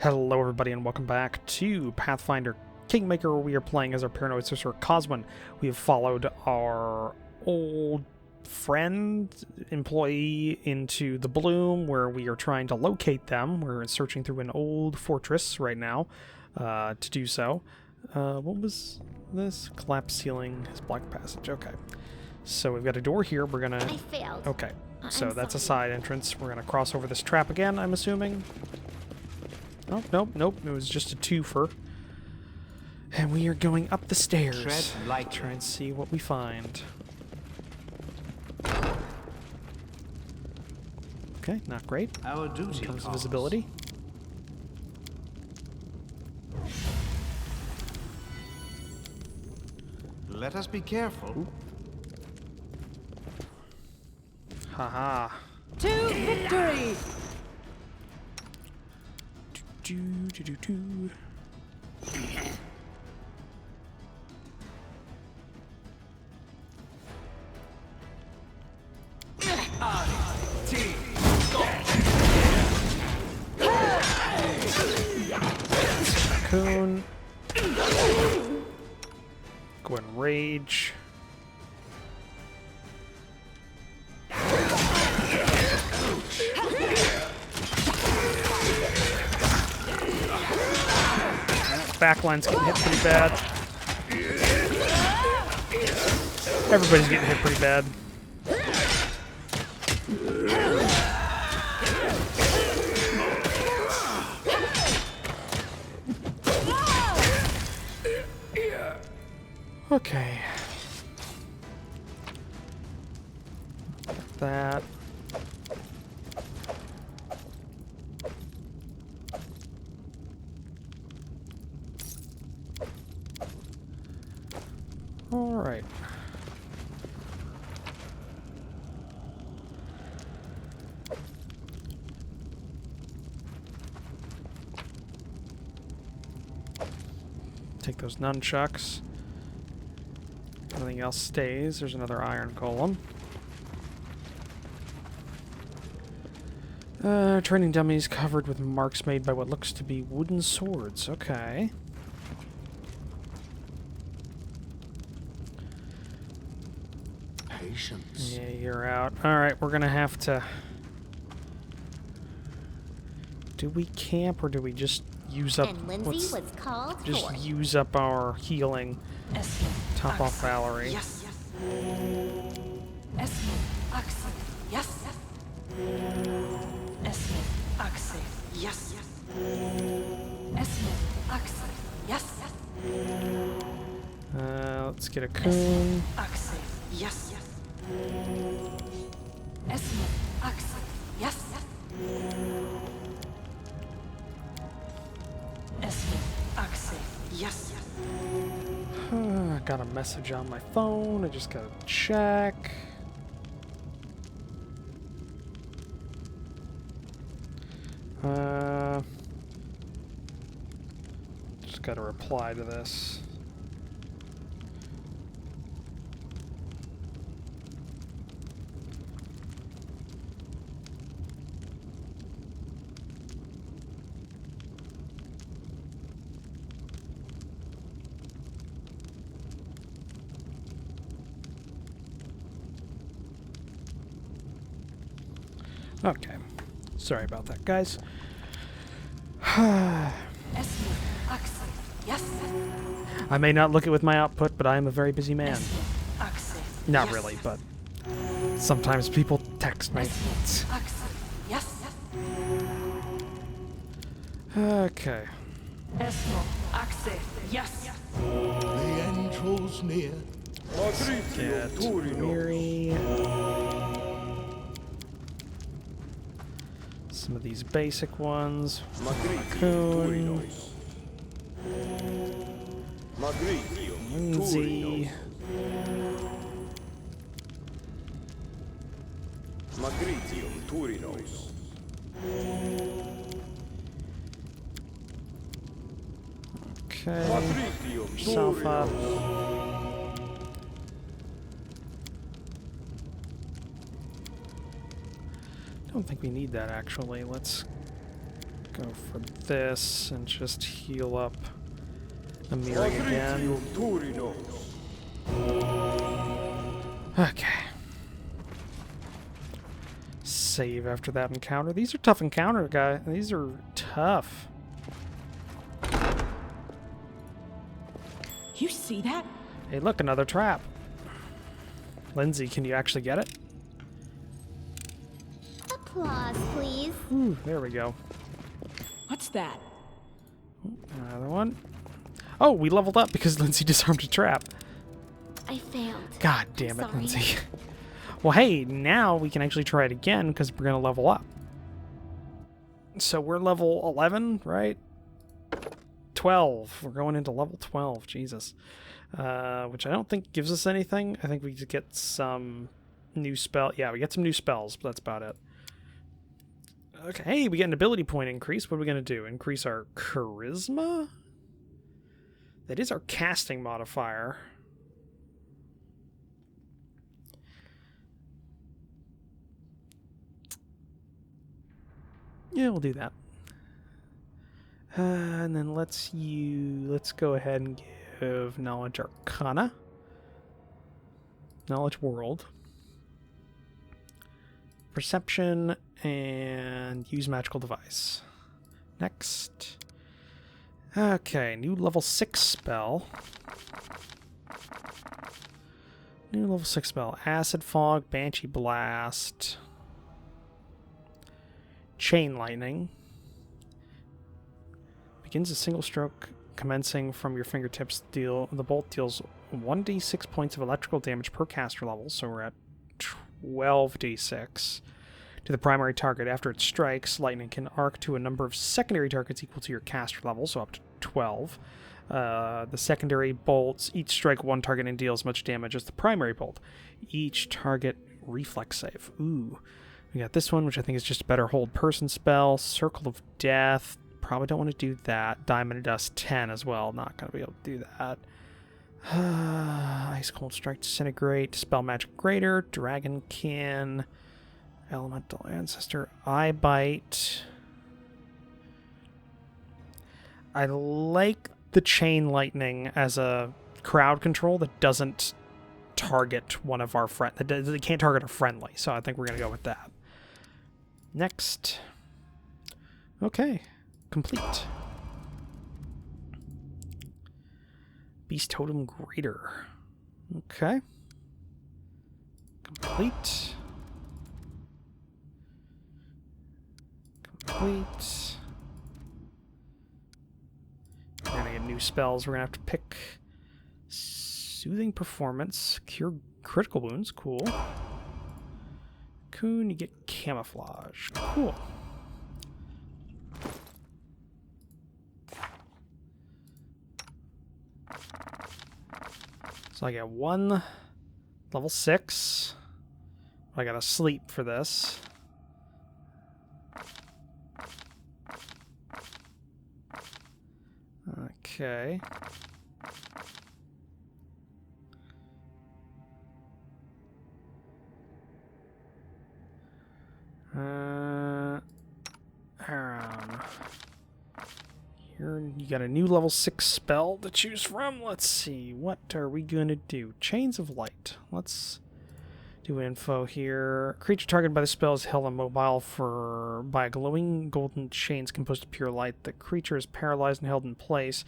Hello everybody and welcome back to Pathfinder Kingmaker, where we are playing as our paranoid sorcerer Coswin. We have followed our old friend, employee, into the Bloom, where we are trying to locate them. We're searching through an old fortress right now to do so. What was this? Collapsed ceiling, his black passage. Okay. So we've got a door here. We're gonna... I failed. Okay. So I'm that's a sorry. side entrance. We're gonna cross over this trap again, I'm assuming. Oh, nope. It was just a twofer. And we are going up the stairs. Tread lightly. Try and see what we find. Okay, not great. Our duty In terms of calls. visibility. Let us be careful. Haha. To victory! Do. Cocoon. Go and rage. Backline's getting hit pretty bad. Everybody's getting hit pretty bad. Okay. That. All right. Take those nunchucks. Everything else stays. There's another iron golem. Training dummies covered with marks made by what looks to be wooden swords. Okay. Patience. Yeah, you're out. Alright, we're gonna have to... Do we camp or do we just use up... And Lindsay was called just for. use up our healing? Top off Valerie. Yes. Esme, Axel. Yes. Esme, Axel. Yes. Esme, Axel. Yes. Let's get a coon. Axel. Yes. Esme, Axel. Yes. Esme, Axel. Yes. I got a message on my phone. I just gotta check. Just gotta reply to this. Okay. Sorry about that, guys. Esme, Axel. Yes. I may not look it with my output, but I am a very busy man. Esme, Axel. Not Yes. really, but sometimes people text me. Esme, Axel. Yes. Okay. Esme, Axel. Yes. The end draws near. Get Miri. Some of these basic ones. Coon. Lindsay. Okay. Yourself up. Don't think we need that, actually. Let's Go for this and just heal up Amiri again. Okay. Save after that encounter. These are tough encounter, guys. These are tough. You see that? Hey, look, another trap. Lindsay, can you actually get it? Applause, please. Ooh, there we go. What's that? Another one. Oh, we leveled up because Lindsay disarmed a trap. I failed. God damn it, Sorry. Lindsay. Well, hey, now we can actually try it again because we're going to level up. So we're level 11, right? 12. We're going into level 12. Jesus. Which I don't think gives us anything. I think we just get some new spell. Yeah, we get some new spells, but that's about it. Okay, hey, we get an ability point increase. What are we going to do? Increase our charisma? That is our casting modifier. Yeah, we'll do that. And then let's go ahead and give Knowledge Arcana. Knowledge World. Perception, and use Magical Device. Next. Okay, new level 6 spell. New level 6 spell. Acid Fog, Banshee Blast. Chain Lightning. Begins a single stroke commencing from your fingertips. The bolt deals 1d6 points of electrical damage per caster level, so we're at 12d6 to the primary target. After it strikes, lightning can arc to a number of secondary targets equal to your caster level, so up to 12. The secondary bolts each strike one target and deal as much damage as the primary bolt. Each target reflex save. Ooh. We got this one, which I think is just a better hold person spell. Circle of Death. Probably don't want to do that. Diamond Dust 10 as well. Not going to be able to do that. Ice Cold Strike, Disintegrate, Spell Magic Greater, Dragonkin, Elemental Ancestor, Eye Bite. I like the Chain Lightning as a crowd control that doesn't target one of our friends. It can't target a friendly, so I think we're going to go with that. Next. Okay. Complete. Beast Totem Greater. Okay. Complete. Complete. We're gonna get new spells. We're gonna have to pick Soothing Performance, Cure Critical Wounds. Cool. Coon, you get Camouflage. Cool. So I get one level 6. I gotta sleep for this. Okay. Here you got a new level 6 spell to choose from. Let's see, what are we gonna do? Chains of Light. Let's do info here. Creature targeted by the spell is held immobile by glowing golden chains composed of pure light. The creature is paralyzed and held in place,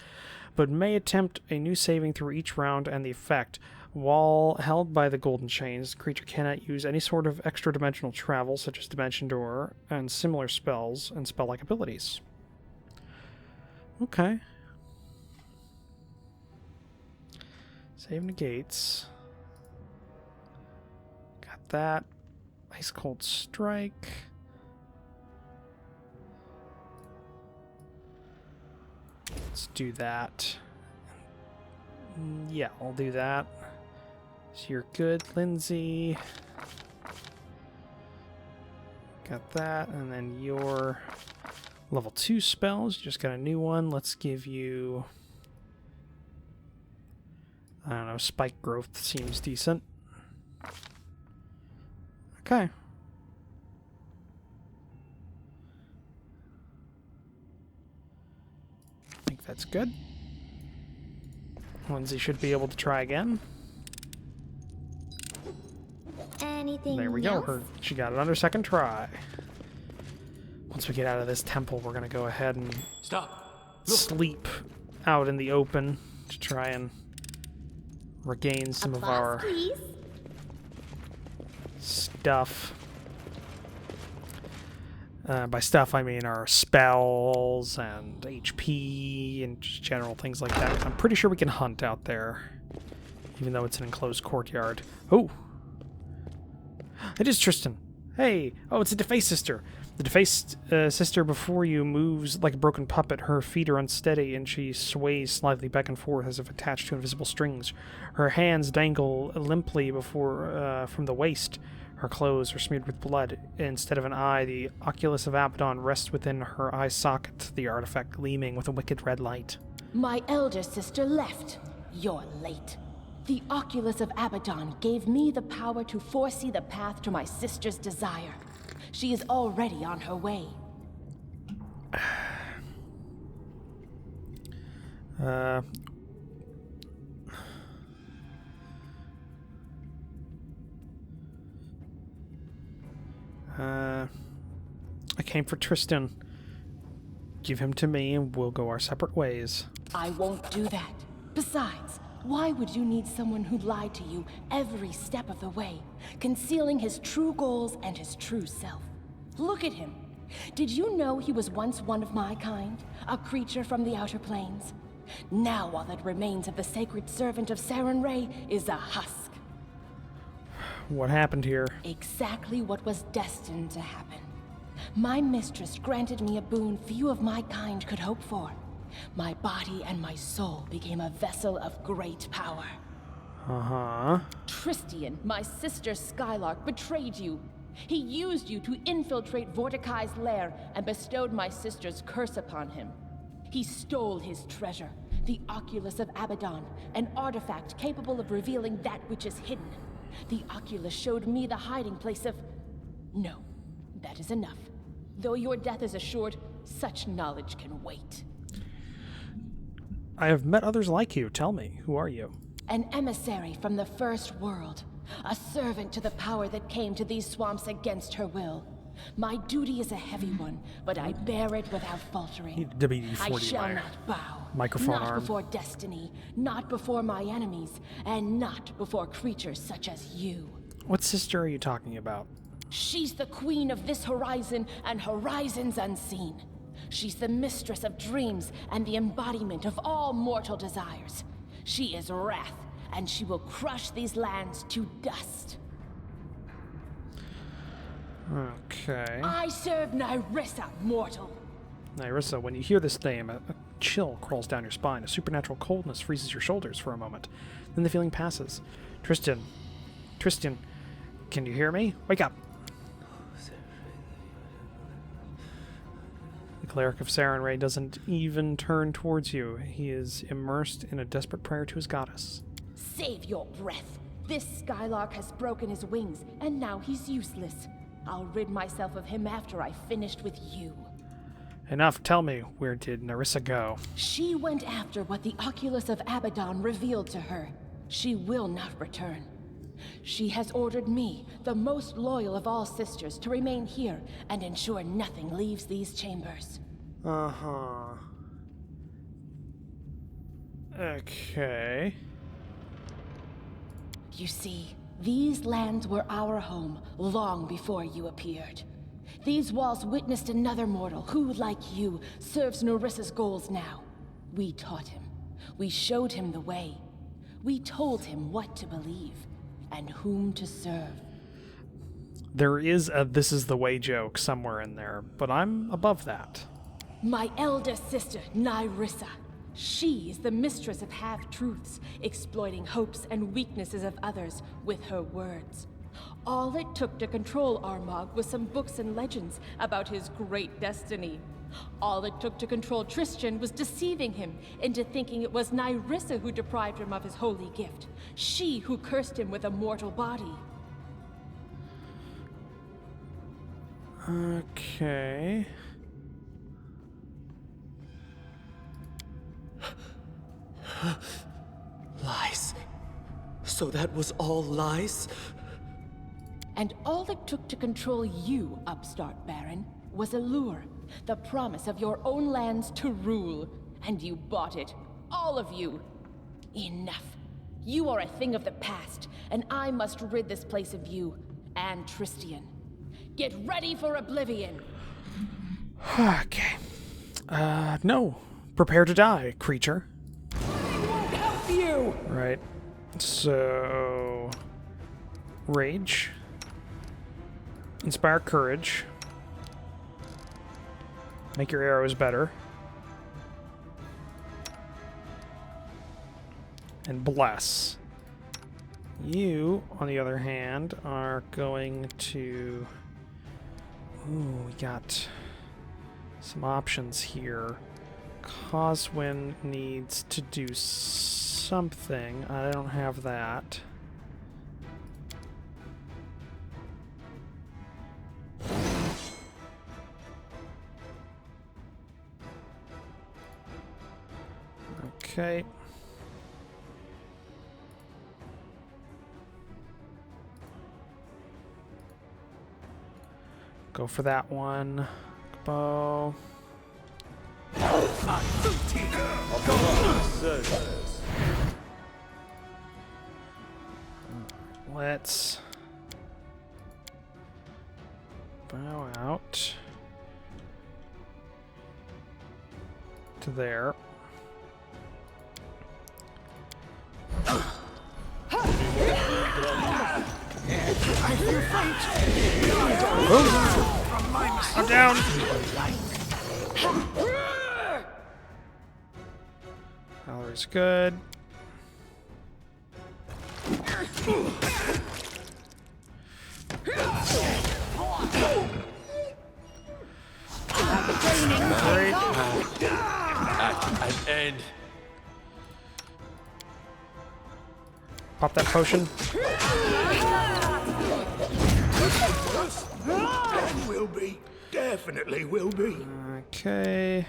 but may attempt a new saving through each round and the effect. While held by the golden chains, the creature cannot use any sort of extra-dimensional travel, such as Dimension Door, and similar spells and spell-like abilities. Okay. Save negates. Got that. Ice Cold Strike. Let's do that. Yeah, I'll do that. So you're good, Lindsay. Got that, and then your level 2 spells. Just got a new one. Let's give you, I don't know, Spike Growth seems decent. Okay. That's good. Lindsay should be able to try again. Anything There we go. else? She got it on her second try. Once we get out of this temple, we're going to go ahead and sleep out in the open to try and regain some of Applause, our please. stuff. By stuff, I mean our spells and HP and just general things like that. I'm pretty sure we can hunt out there, even though it's an enclosed courtyard. Oh! It is Tristan. Hey! Oh, it's a defaced sister. The defaced sister before you moves like a broken puppet. Her feet are unsteady, and she sways slightly back and forth as if attached to invisible strings. Her hands dangle limply from the waist. Her clothes are smeared with blood. Instead of an eye, the oculus of Abaddon rests within her eye socket, the artifact gleaming with a wicked red light. My elder sister left. You're late. The oculus of Abaddon gave me the power to foresee the path to my sister's desire. She is already on her way. I came for Tristan. Give him to me and we'll go our separate ways. I won't do that. Besides, why would you need someone who lied to you every step of the way, concealing his true goals and his true self? Look at him. Did you know he was once one of my kind, a creature from the outer planes? Now all that remains of the sacred servant of Saren Ray is a husk. What happened here? Exactly what was destined to happen. My mistress granted me a boon few of my kind could hope for. My body and my soul became a vessel of great power. Uh-huh. Tristian, my sister Skylark, betrayed you. He used you to infiltrate Vorticai's lair and bestowed my sister's curse upon him. He stole his treasure, the Oculus of Abaddon, an artifact capable of revealing that which is hidden. The Oculus showed me the hiding place of... No, that is enough. Though your death is assured, such knowledge can wait. I have met others like you. Tell me, who are you? An emissary from the First World. A servant to the power that came to these swamps against her will. My duty is a heavy one, but I bear it without faltering. WD-40 I shall wire. not bow. Microphone not arm. before destiny, not before my enemies, and not before creatures such as you. What sister are you talking about? She's the queen of this horizon and horizons unseen. She's the mistress of dreams and the embodiment of all mortal desires. She is wrath, and she will crush these lands to dust. Okay. I serve Nyrissa, mortal. Nyrissa, when you hear this name, a chill crawls down your spine. A supernatural coldness freezes your shoulders for a moment. Then the feeling passes. Tristan, can you hear me? Wake up! The cleric of Saren Ray doesn't even turn towards you. He is immersed in a desperate prayer to his goddess. Save your breath. This Skylark has broken his wings, and now he's useless. I'll rid myself of him after I've finished with you. Enough, tell me, where did Nyrissa go? She went after what the Oculus of Abaddon revealed to her. She will not return. She has ordered me, the most loyal of all sisters, to remain here and ensure nothing leaves these chambers. Uh-huh. Okay. You see, these lands were our home long before you appeared. These walls witnessed another mortal who, like you, serves Narissa's goals now. We taught him. We showed him the way. We told him what to believe and whom to serve. There is a "this is the way" joke somewhere in there, but I'm above that. My eldest sister, Nyrissa. She is the mistress of half-truths, exploiting hopes and weaknesses of others with her words. All it took to control Armagh was some books and legends about his great destiny. All it took to control Tristan was deceiving him into thinking it was Nyrissa who deprived him of his holy gift. She who cursed him with a mortal body. Okay. Lies. So that was all lies? And all it took to control you, upstart Baron, was a lure. The promise of your own lands to rule. And you bought it. All of you. Enough. You are a thing of the past, and I must rid this place of you and Tristian. Get ready for oblivion. Okay. No. Prepare to die, creature. Help you! Right. So... Rage. Inspire courage. Make your arrows better. And bless. You, on the other hand, are going to... Ooh, we got some options here. Coswin needs to do something. I don't have that. Okay. Go for that one. Bow. Let's bow out to there. I'm down. Valerie's good. Great. At an end. Pop that potion. Will be. Definitely will be. Okay.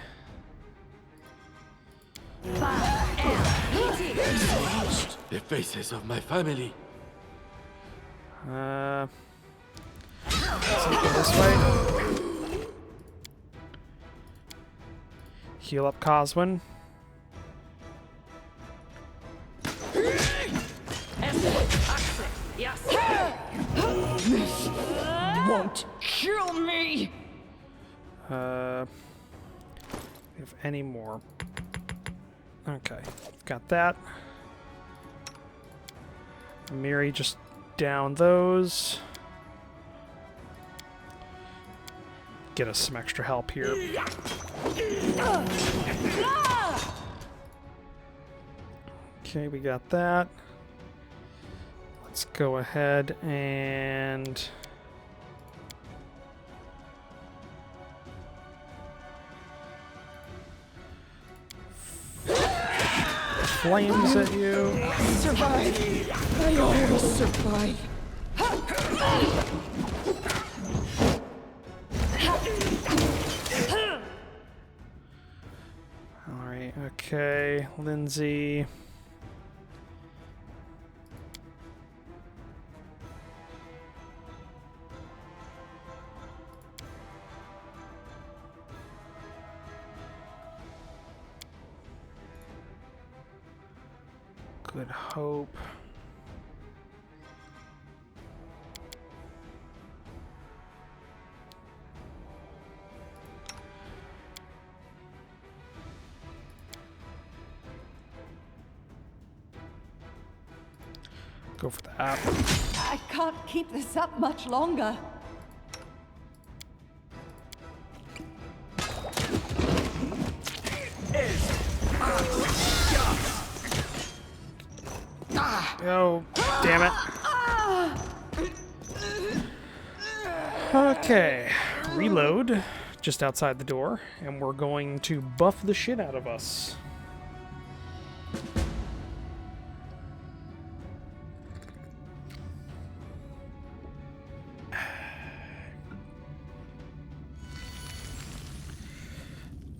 The faces of my family. Something this way. Heal up Coswin. Won't kill me! If any more. Okay, got that. Miri just down those. Get us some extra help here. Okay, we got that. Let's go ahead and flames at you. Survive! I always survive. Alright, okay, Lindsay. Good hope. Go for that. I can't keep this up much longer. Oh, damn it. Okay, reload just outside the door, and we're going to buff the shit out of us.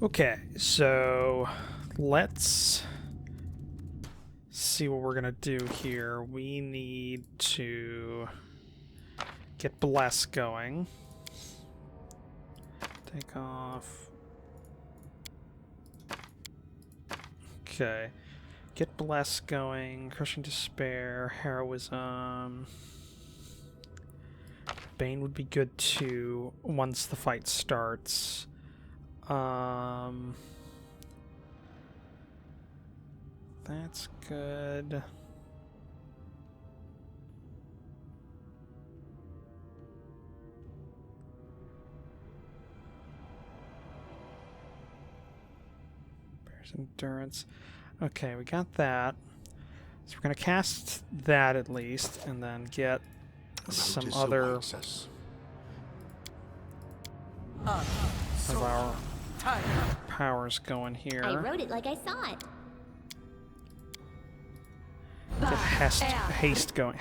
Okay, so let's see what we're gonna do here. We need to get Bless going. Take off. Okay. Get Bless going. Crushing Despair. Heroism. Bane would be good too once the fight starts. That's good. Bear's Endurance. Okay, we got that. So we're gonna cast that at least, and then get some other of our powers going here. I wrote it like I saw it. Get haste going.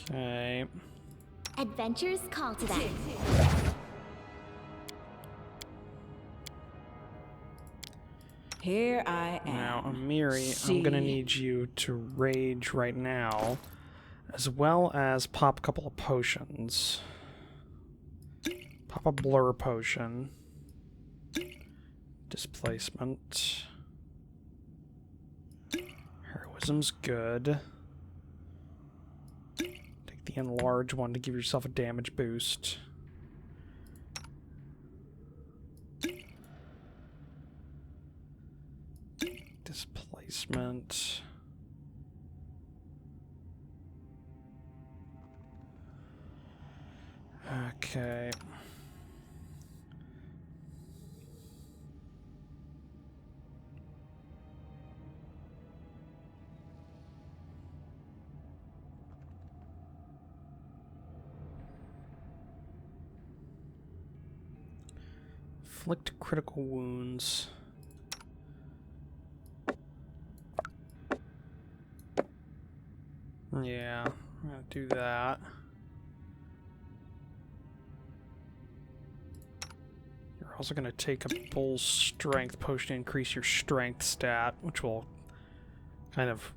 Okay. Adventures call to that. Here I am. Now, Amiri, I'm gonna need you to rage right now, as well as pop a couple of potions. Pop a blur potion. Displacement. Heroism's good. Take the enlarge one to give yourself a damage boost. Displacement. Okay. Inflict critical wounds. Yeah, I'm gonna do that. You're also gonna take a bull strength potion to increase your strength stat, which will kind of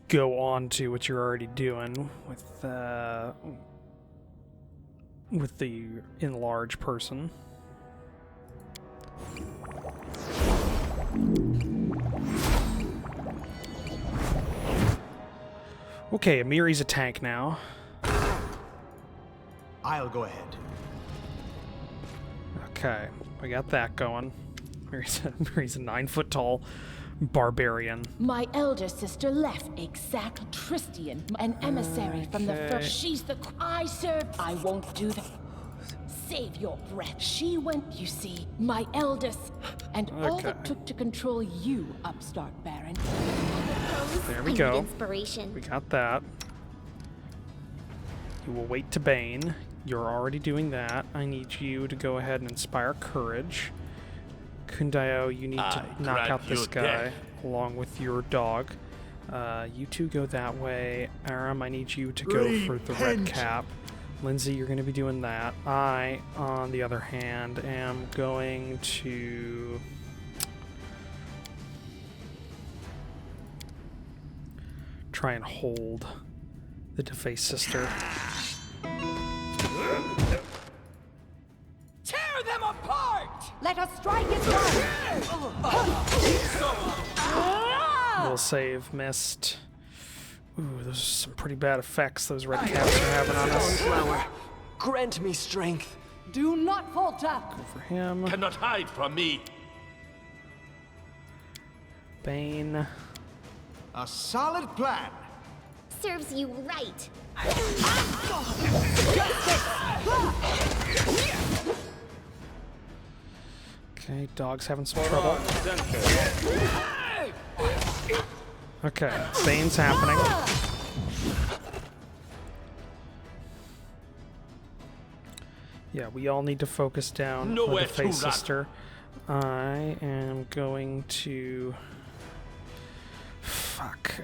go on to what you're already doing with the enlarge person. Okay, Amiri's a tank now. I'll go ahead. Okay, we got that going. Amiri's a 9-foot tall barbarian. My elder sister left exact Tristian, an emissary from the Okay. first. She's the. I served. I won't do that. Save your breath. She went, you see, my eldest, and all Okay. it took to control you, upstart Baron. There I we need go. inspiration. We got that. You will wait to Bane. You're already doing that. I need you to go ahead and inspire courage. Kundayo, you need to knock grant out this you guy death. along with your dog. You two go that way. Aram, I need you to go for the red Repent. cap. Lindsay, you're going to be doing that. I, on the other hand, am going to try and hold the defaced sister. Tear them apart! Let us strike it down! Will save, missed. Ooh, those are some pretty bad effects those red caps are having on us. Flower, grant me strength. Do not falter! Go for him. Cannot hide from me. Bane. A solid plan. Serves you right. Okay, dog's having some trouble. Okay, Bane's happening. Yeah, we all need to focus down on Nowhere the to face run. sister. I am going to... Fuck.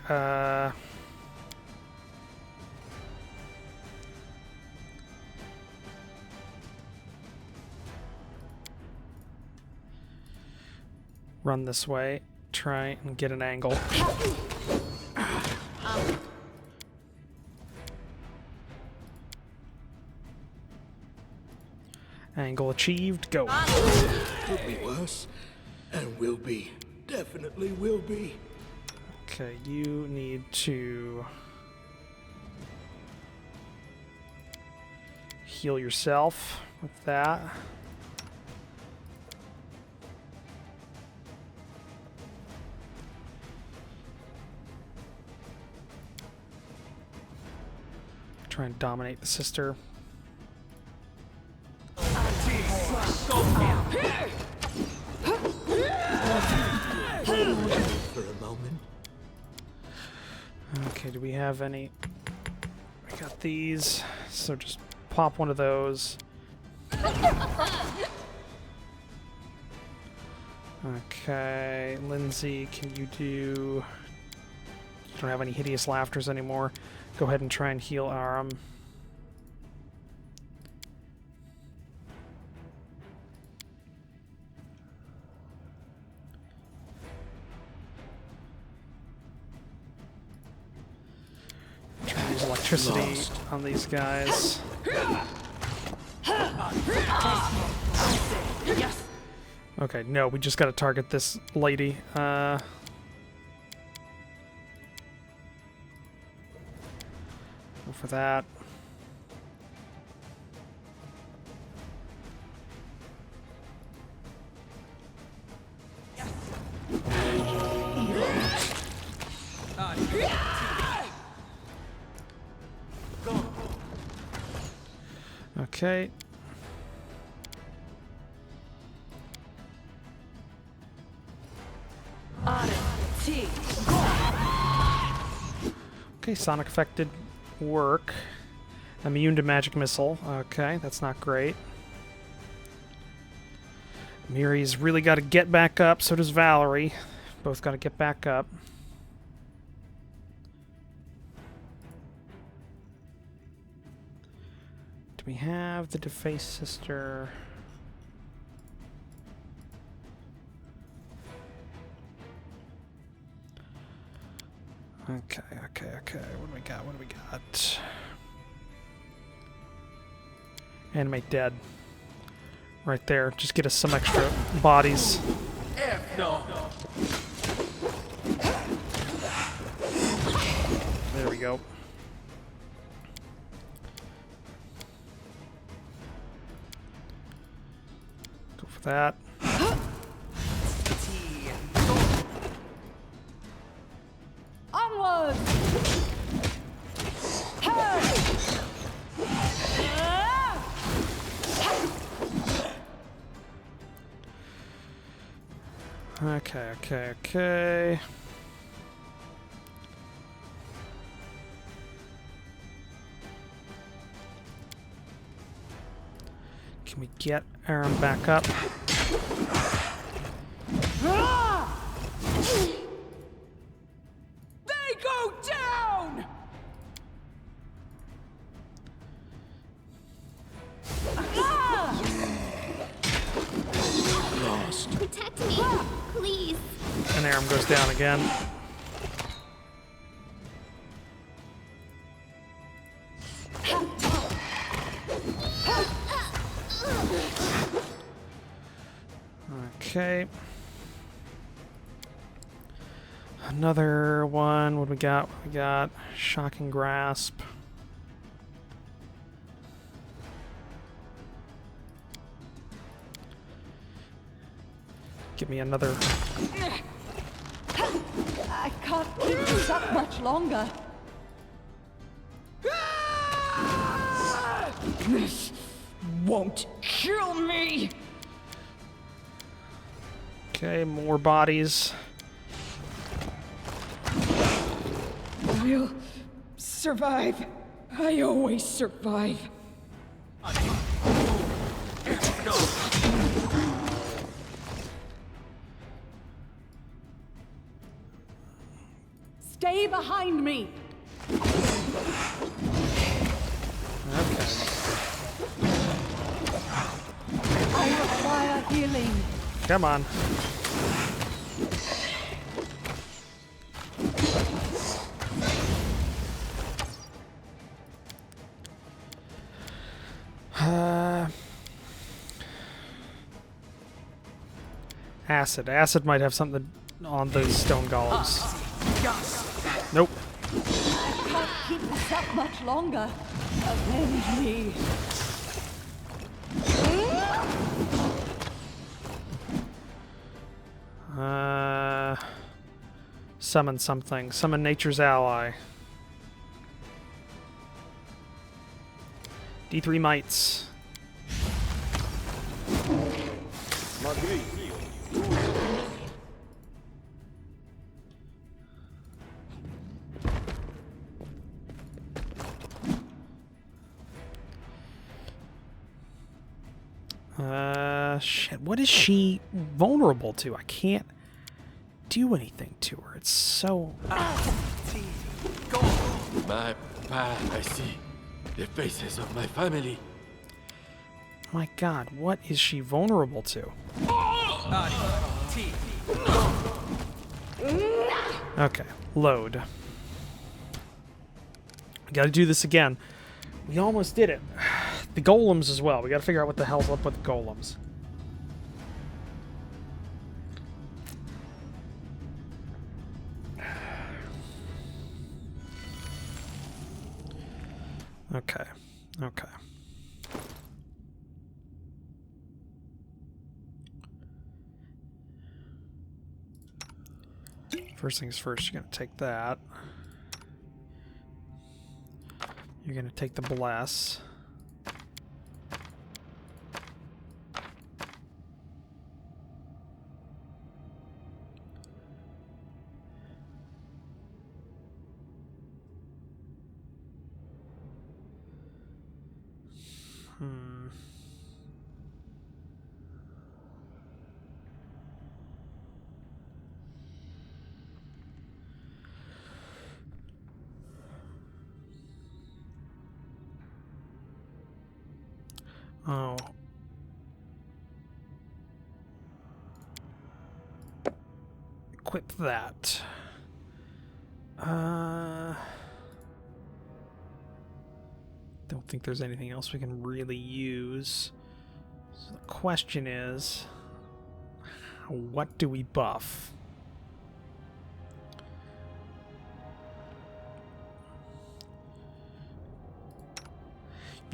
Run this way. Try and get an angle. Angle achieved. Go. Could be worse. And will be. Definitely will be. Okay, you need to heal yourself with that. Try and dominate the sister. For a moment. Okay, do we have any? We got these, so just pop one of those. Okay, Lindsay, can you do... You don't have any hideous laughters anymore. Go ahead and try and heal Aram. Try and use electricity on these guys. Okay, no, we just gotta target this lady. Go for that. Okay. Okay, sonic effect did work. Immune to magic missile. Okay, that's not great. Miri's really got to get back up, so does Valerie. Both got to get back up. Do we have the defaced sister? Okay. What do we got? Animate dead. Right there. Just get us some extra bodies. No. There we go. Go for that. Onward! Okay. Can we get Aram back up? They go down! Lost. Protect me, please. And Aram goes down again. Okay. Another one. What do we got? We got Shocking Grasp. Give me another. I can't keep this up much longer. This won't kill me! Okay, more bodies. We'll survive. I always survive. Stay behind me. Okay. I require healing. Come on. Acid. Acid might have something on those stone golems. Nope. I can't keep this up much longer. Avenge me. Summon something. Summon nature's ally. D3 mites. Shit. What is she vulnerable to? I can't do anything to her. It's so... My path, I see. The faces of my family. My god, what is she vulnerable to? Okay, load. We gotta do this again. We almost did it. The golems as well. We gotta figure out what the hell's up with the golems. Okay. Okay. First things first, you're going to take that. You're going to take the bless. Oh. Equip that. Don't think there's anything else we can really use. So the question is, what do we buff?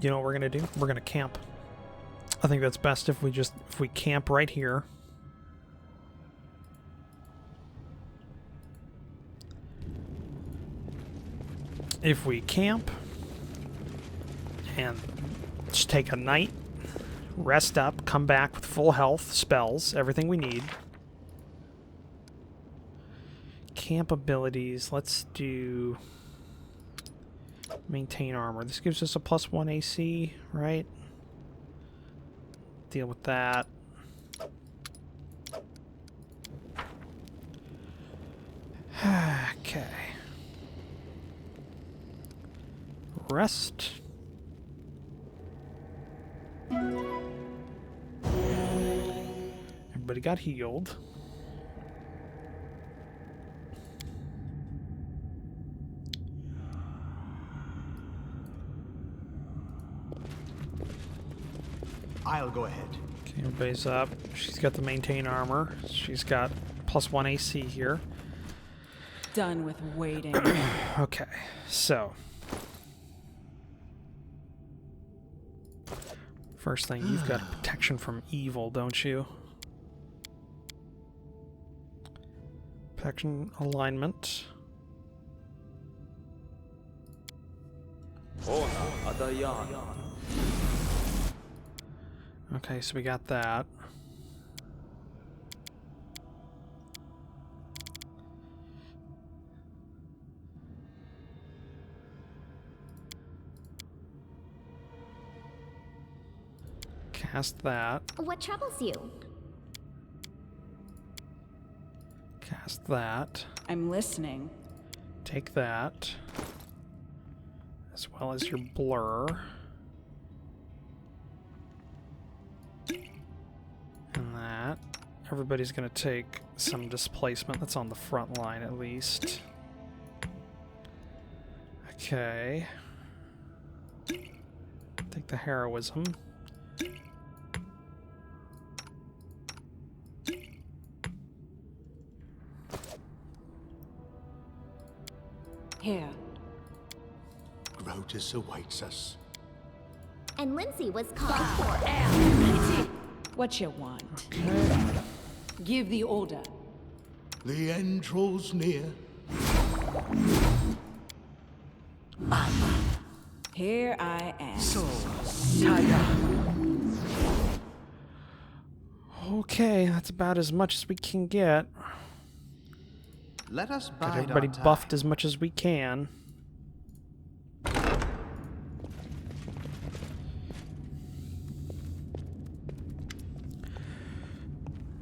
You know what we're gonna do? We're gonna camp. I think that's best if we camp right here. If we camp and just take a night, rest up, come back with full health, spells, everything we need. Camp abilities, let's do maintain armor. This gives us a +1 AC, right? Deal with that. Okay. Rest. Everybody got healed. I'll go ahead. Okay, everybody's up. She's got the maintain armor. She's got +1 AC here. Done with waiting. Okay, so first thing, you've got protection from evil, don't you? Protection alignment. Okay, so we got that. Cast that. What troubles you? Cast that. I'm listening. Take that, as well as your blur. And that. Everybody's going to take some displacement. That's on the front line, at least. Okay. Take the heroism. Here. Grotus awaits us. And Lindsay was called for. What you want? Okay. Give the order. The end draws near. Here I am. Okay, that's about as much as we can get. Let us Got bide everybody our time. buffed as much as we can.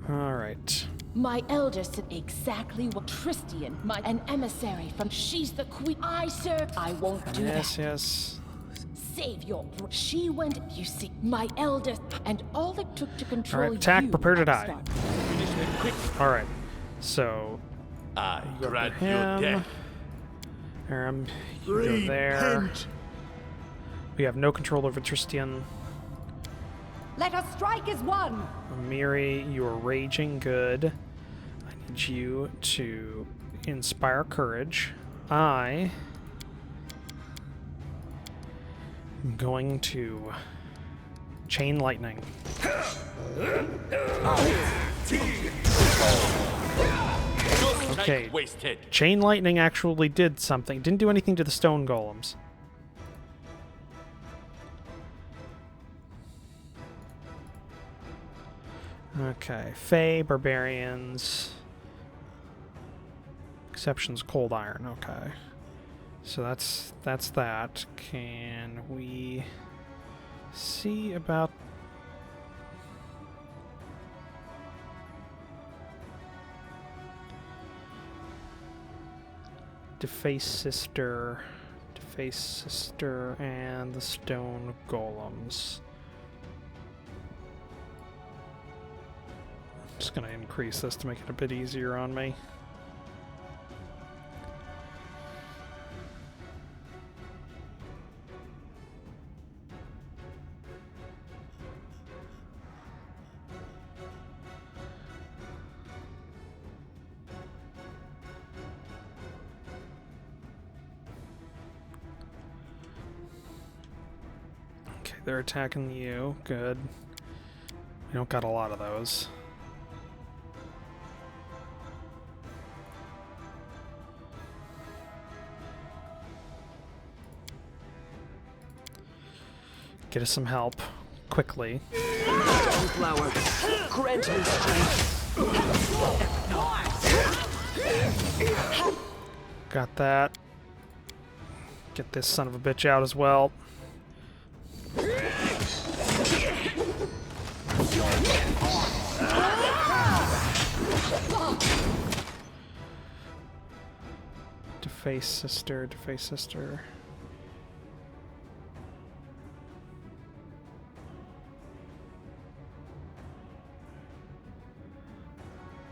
Alright. My elder said exactly what Tristian, an emissary from. She's the queen. I serve. I won't do Yes, that. yes. Save your. She went. You see, my elder, and all it took to control Alright, attack, you prepare to at the die. start. Alright. So, I you go grant to your him. death. You go there. Repent. We have no control over Tristian. Let us strike as one. Miri, you are raging. Good. I need you to inspire courage. I am going to chain lightning. Okay, Wasted. chain lightning actually did something. Didn't do anything to the stone golems. Okay, Fae, barbarians. Exceptions, cold iron. Okay, so that's that. Can we see about? Deface Sister, and the stone golems. Just gonna increase this to make it a bit easier on me. Okay, they're attacking you. Good. We don't got a lot of those. Get us some help, quickly. Flower, grant me strength. Got that. Get this son of a bitch out as well. Deface Sister, Deface Sister.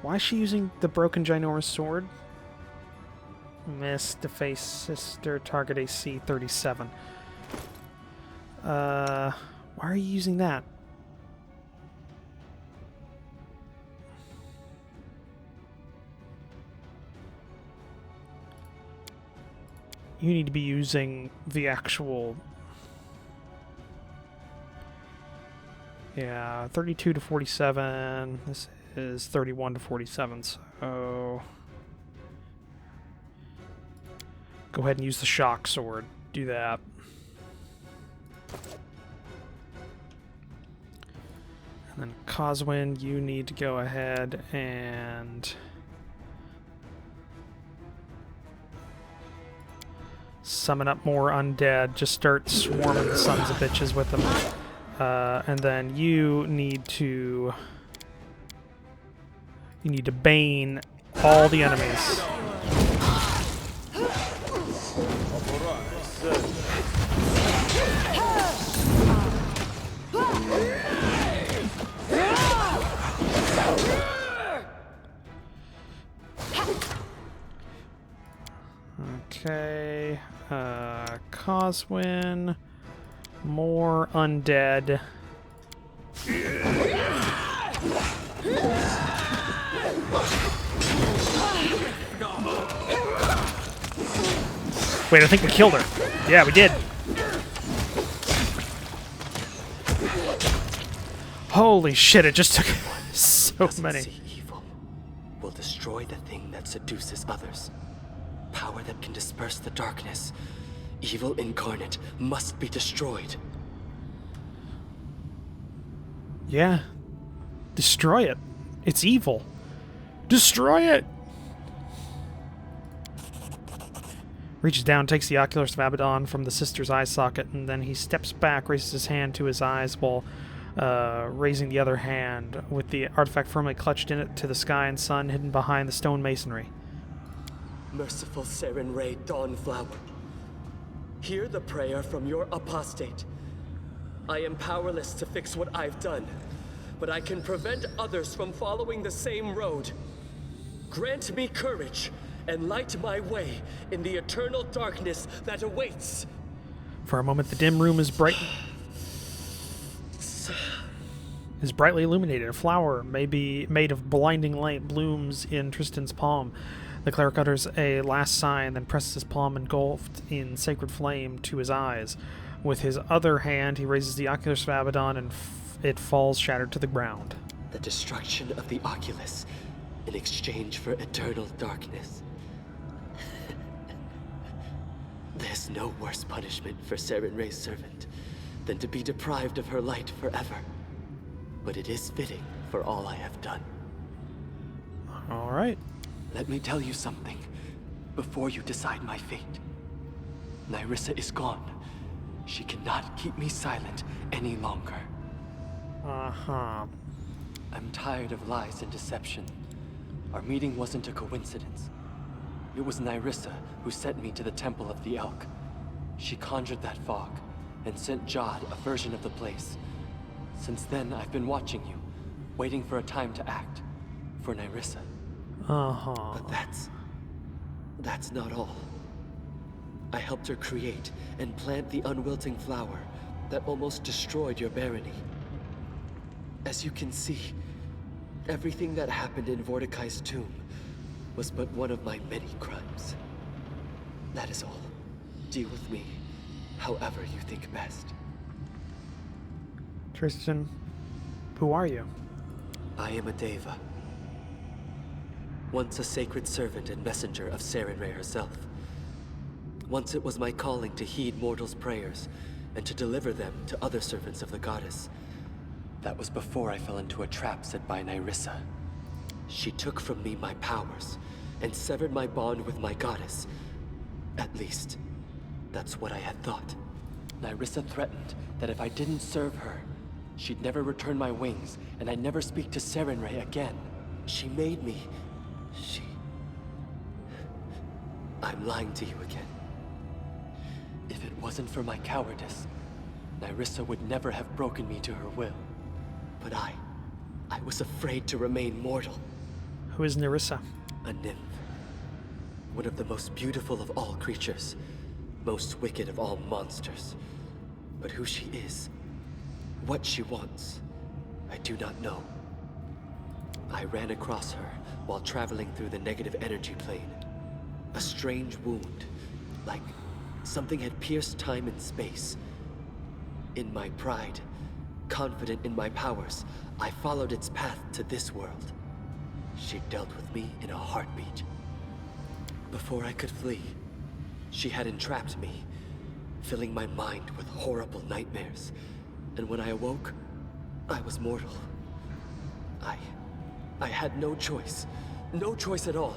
Why is she using the broken ginormous sword? Miss, Deface Sister, target AC 37. Why are you using that? You need to be using the actual... Yeah, 32 to 47. This is 31 to 47, so... Go ahead and use the shock sword. Do that. And then Coswin, you need to go ahead and... summon up more undead. Just start swarming the sons of bitches with them. And then you need to bane all the enemies. Okay, Coswin, more undead. Wait, I think we killed her. Yeah, we did. Holy shit, it just took so many. See evil will destroy the thing that seduces others. Power that can disperse the darkness. Evil incarnate must be destroyed. Yeah. Destroy it. It's evil. Destroy it! Reaches down, takes the Oculus of Abaddon from the sister's eye socket, and then he steps back, raises his hand to his eyes while raising the other hand, with the artifact firmly clutched in it to the sky and sun hidden behind the stone masonry. Merciful Seren Ray Dawnflower, hear the prayer from your apostate. I am powerless to fix what I've done, but I can prevent others from following the same road. Grant me courage and light my way in the eternal darkness that awaits. For a moment, the dim room is brightly illuminated. A flower, maybe made of blinding light, blooms in Tristan's palm. The cleric utters a last sigh, then presses his palm engulfed in sacred flame to his eyes. With his other hand, he raises the Oculus of Abaddon, and it falls shattered to the ground. The destruction of the Oculus in exchange for eternal darkness. There's no worse punishment for Seren Ray's servant than to be deprived of her light forever. But it is fitting for all I have done. All right. Let me tell you something before you decide my fate. Nyrissa is gone. She cannot keep me silent any longer. Uh-huh. I'm tired of lies and deception. Our meeting wasn't a coincidence. It was Nyrissa who sent me to the Temple of the Elk. She conjured that fog and sent Jod a version of the place. Since then, I've been watching you, waiting for a time to act. For Nyrissa. Uh-huh. But that's not all. I helped her create and plant the unwilting flower that almost destroyed your barony. As you can see, everything that happened in Vorticai's tomb was but one of my many crimes. That is all. Deal with me however you think best. Tristan, who are you? I am a Deva. Once a sacred servant and messenger of Seren Ray herself. Once it was my calling to heed mortals' prayers and to deliver them to other servants of the goddess. That was before I fell into a trap set by Nyrissa. She took from me my powers and severed my bond with my goddess. At least, that's what I had thought. Nyrissa threatened that if I didn't serve her, she'd never return my wings and I'd never speak to Seren Ray again. She made me. I'm lying to you again. If it wasn't for my cowardice, Nyrissa would never have broken me to her will. But I was afraid to remain mortal. Who is Nyrissa? A nymph. One of the most beautiful of all creatures. Most wicked of all monsters. But who she is, what she wants, I do not know. I ran across her while traveling through the negative energy plane. A strange wound, like something had pierced time and space. In my pride, confident in my powers, I followed its path to this world. She dealt with me in a heartbeat. Before I could flee, she had entrapped me, filling my mind with horrible nightmares. And when I awoke, I was mortal. I had no choice. No choice at all.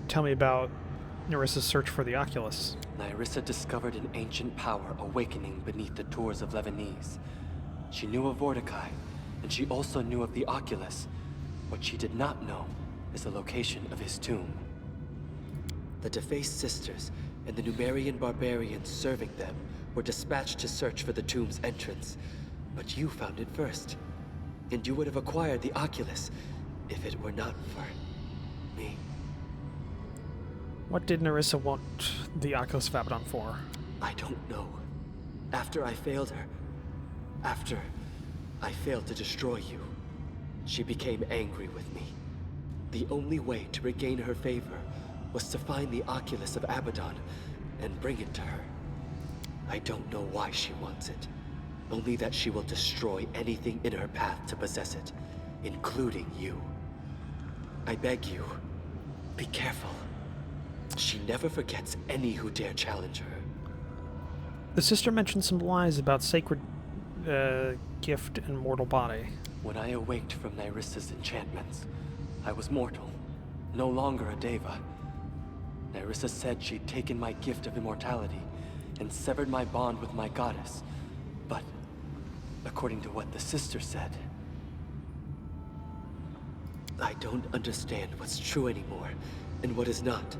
Tell me about Nyrissa's search for the Oculus. Nyrissa discovered an ancient power awakening beneath the doors of Lebanese. She knew of Vorticai, and she also knew of the Oculus. What she did not know is the location of his tomb. The defaced sisters and the Numerian barbarians serving them were dispatched to search for the tomb's entrance, but you found it first. And you would have acquired the Oculus if it were not for me. What did Nerissa want the Oculus of Abaddon for? I don't know. After I failed her, after I failed to destroy you, she became angry with me. The only way to regain her favor was to find the Oculus of Abaddon and bring it to her. I don't know why she wants it, only that she will destroy anything in her path to possess it, including you. I beg you, be careful. She never forgets any who dare challenge her. The sister mentioned some lies about sacred gift and mortal body. When I awaked from Nerissa's enchantments, I was mortal, no longer a deva. Nerissa said she'd taken my gift of immortality and severed my bond with my goddess. But, according to what the sister said, I don't understand what's true anymore and what is not.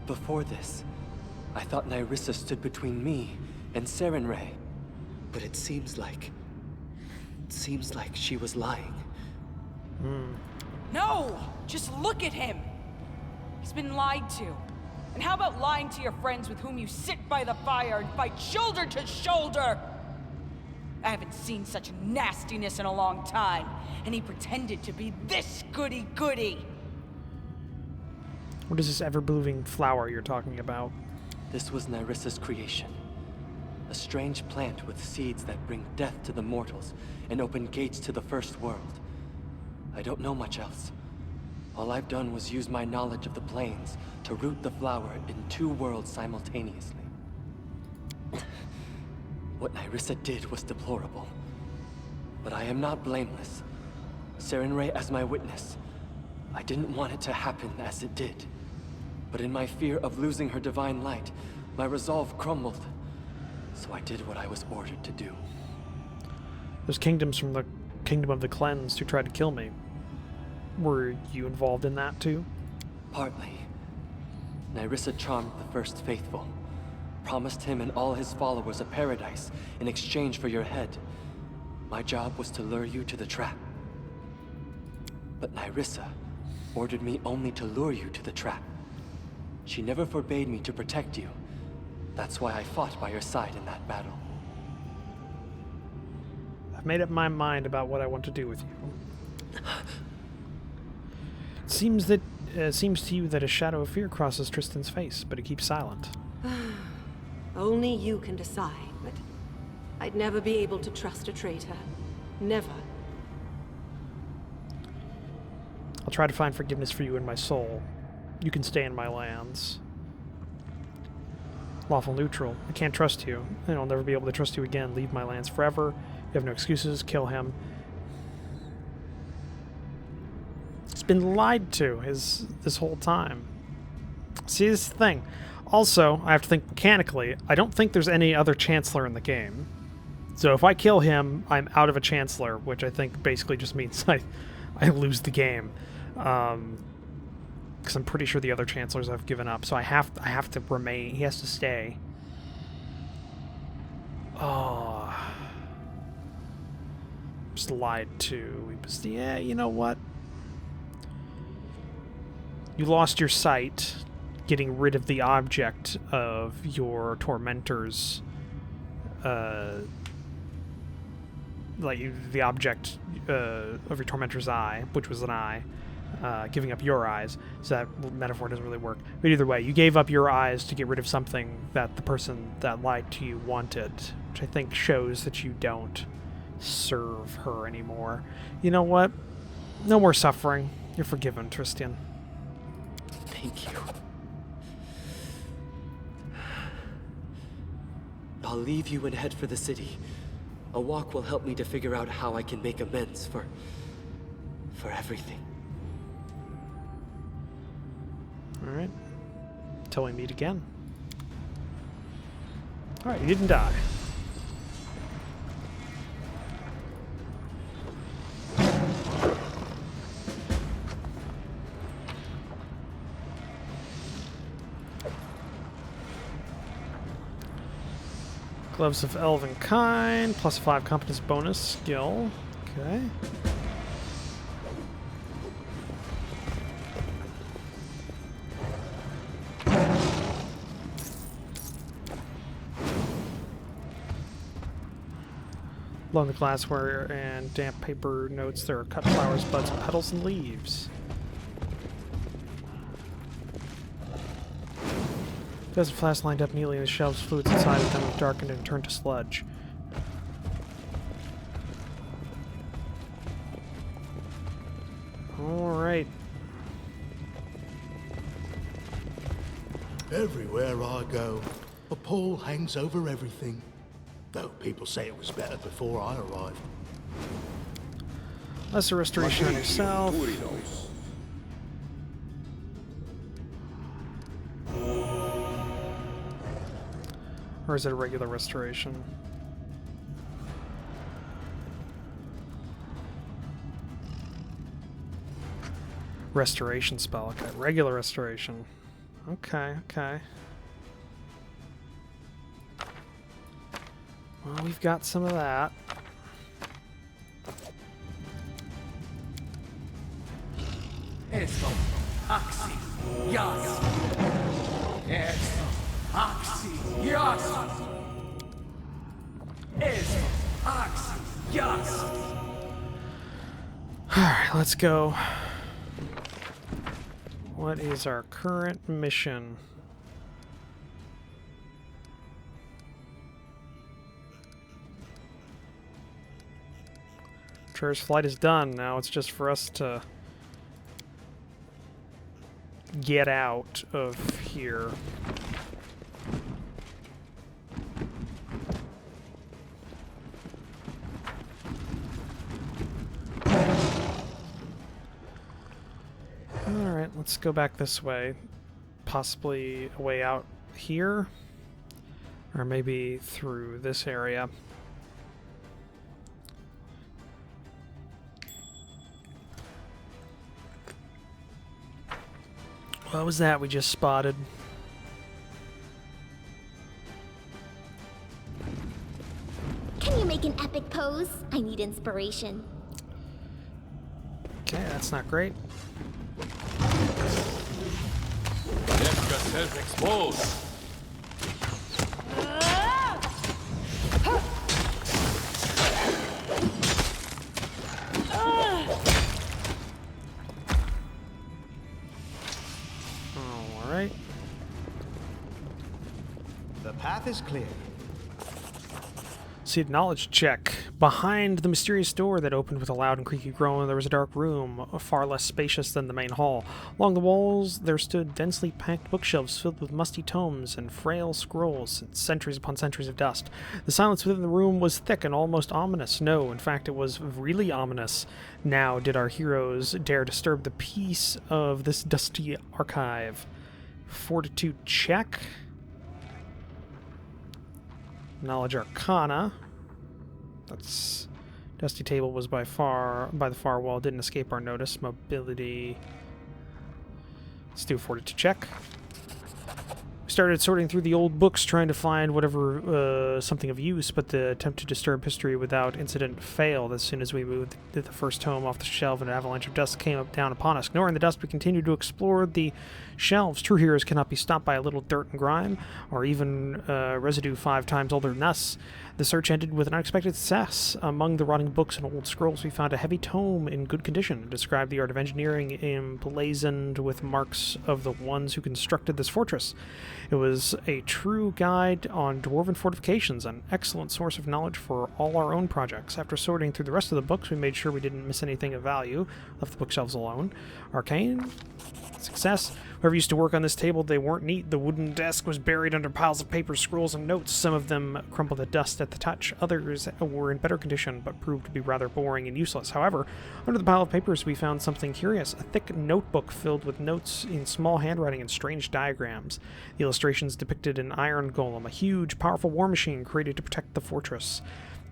Before this, I thought Nerissa stood between me and Sarenrae. But it seems like she was lying. No! Just look at him! He's been lied to. And how about lying to your friends with whom you sit by the fire and fight shoulder to shoulder? I haven't seen such nastiness in a long time, and he pretended to be this goody-goody. What is this ever-blooming flower you're talking about? This was Nerissa's creation. A strange plant with seeds that bring death to the mortals and open gates to the first world. I don't know much else. All I've done was use my knowledge of the planes to root the flower in two worlds simultaneously. What Nerissa did was deplorable. But I am not blameless. Sarenrae as my witness. I didn't want it to happen as it did. But in my fear of losing her divine light, my resolve crumbled. So I did what I was ordered to do. There's kingdoms from the Kingdom of the Cleansed who tried to kill me. Were you involved in that too? Partly. Nerissa charmed the first faithful, promised him and all his followers a paradise in exchange for your head. My job was to lure you to the trap. But Nerissa ordered me only to lure you to the trap. She never forbade me to protect you. That's why I fought by your side in that battle. I've made up my mind about what I want to do with you. It seems to you that a shadow of fear crosses Tristan's face, but he keeps silent. Only you can decide, but I'd never be able to trust a traitor. Never. I'll try to find forgiveness for you in my soul. You can stay in my lands. Lawful neutral. I can't trust you, and I'll never be able to trust you again. Leave my lands forever. You have no excuses. Kill him. He's been lied to this whole time. See, this is the thing. Also, I have to think mechanically. I don't think there's any other Chancellor in the game. So if I kill him, I'm out of a Chancellor, which I think basically just means I lose the game. Because I'm pretty sure the other Chancellors have given up. So I have to remain. He has to stay. Oh. Just lied to. Yeah, you know what? You lost your sight getting rid of the object of your tormentor's the object of your tormentor's eye, which was an eye, giving up your eyes. So that metaphor doesn't really work. But either way, you gave up your eyes to get rid of something that the person that lied to you wanted, which I think shows that you don't serve her anymore. You know what? No more suffering. You're forgiven, Tristan. Thank you. I'll leave you and head for the city. A walk will help me to figure out how I can make amends for everything. Alright. Till we meet again. Alright, you didn't die. Gloves of Elven Kind, plus 5 competence bonus skill. Okay. Along the glassware and damp paper notes, there are cut flowers, buds, petals, and leaves. Dozen flasks lined up neatly in the shelves, fluids inside of them have darkened and turned to sludge. Alright. Everywhere I go, a pall hangs over everything. Though people say it was better before I arrived. Lesser restoration on yourself. Or is it a regular restoration? Restoration spell, okay. Regular restoration. Okay, okay. Well, we've got some of that. Esto, Axi, Yas. Esto, Axi, Yas. Esto, Axi, Yas. Alright, let's go. What is our current mission? Traverse flight is done. Now it's just for us to get out of here. Alright, let's go back this way. Possibly a way out here. Or maybe through this area. What was that we just spotted? Can you make an epic pose? I need inspiration. Okay, that's not great. Left yourself exposed. Alright. The path is clear. See, knowledge check. Behind the mysterious door that opened with a loud and creaky groan, there was a dark room, far less spacious than the main hall. Along the walls, there stood densely packed bookshelves filled with musty tomes and frail scrolls, and centuries upon centuries of dust. The silence within the room was thick and almost ominous. No, in fact, it was really ominous. Now did our heroes dare disturb the peace of this dusty archive. Fortitude check. Knowledge Arcana. That's dusty table was by the far wall. Didn't escape our notice. Mobility. Let's do a fortitude check. We started sorting through the old books, trying to find whatever something of use, but the attempt to disturb history without incident failed. As soon as we moved the first tome off the shelf, an avalanche of dust came down upon us. Ignoring the dust, we continued to explore the shelves. True heroes cannot be stopped by a little dirt and grime, or even residue 5 times older than us. The search ended with an unexpected success. Among the rotting books and old scrolls, we found a heavy tome in good condition. It described the art of engineering emblazoned with marks of the ones who constructed this fortress. It was a true guide on dwarven fortifications, an excellent source of knowledge for all our own projects. After sorting through the rest of the books, we made sure we didn't miss anything of value. Left the bookshelves alone. Arcane. Success. Whoever used to work on this table, they weren't neat. The wooden desk was buried under piles of papers, scrolls, and notes. Some of them crumpled to dust at the touch. Others were in better condition, but proved to be rather boring and useless. However, under the pile of papers, we found something curious. A thick notebook filled with notes in small handwriting and strange diagrams. The illustrations depicted an iron golem, a huge, powerful war machine created to protect the fortress.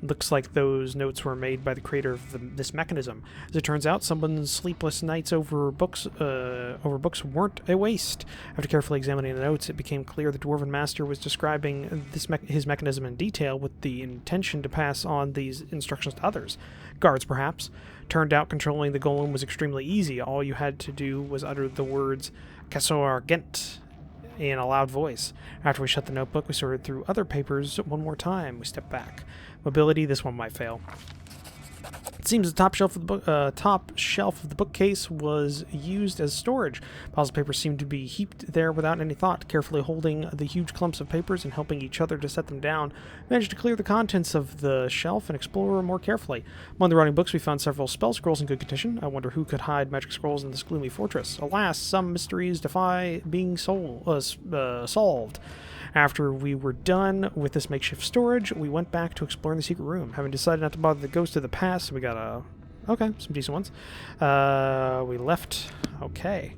Looks like those notes were made by the creator of this mechanism. As it turns out, someone's sleepless nights over books weren't a waste. After carefully examining the notes, it became clear the Dwarven Master was describing his mechanism in detail with the intention to pass on these instructions to others. Guards, perhaps. Turned out controlling the golem was extremely easy. All you had to do was utter the words Kasor Gent in a loud voice. After we shut the notebook, we sorted through other papers one more time. We stepped back. Mobility, this one might fail. It seems the top shelf of the bookcase was used as storage. Piles of papers seemed to be heaped there without any thought. Carefully holding the huge clumps of papers and helping each other to set them down, we managed to clear the contents of the shelf and explore more carefully. Among the rotting books, we found several spell scrolls in good condition. I wonder who could hide magic scrolls in this gloomy fortress. Alas, some mysteries defy being solved. After we were done with this makeshift storage, we went back to exploring the secret room. Having decided not to bother the ghost of the past, we got some decent ones. We left. Okay.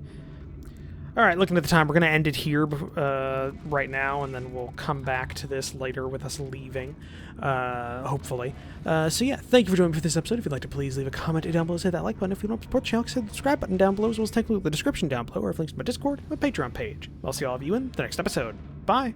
Alright, looking at the time, we're going to end it here right now, and then we'll come back to this later with us leaving, hopefully. So yeah, thank you for joining me for this episode. If you'd like to, please leave a comment down below, hit that like button. If you want to support the channel, hit the subscribe button down below, as well as take a look at the description down below, or links to my Discord, my Patreon page. I'll see all of you in the next episode. Bye!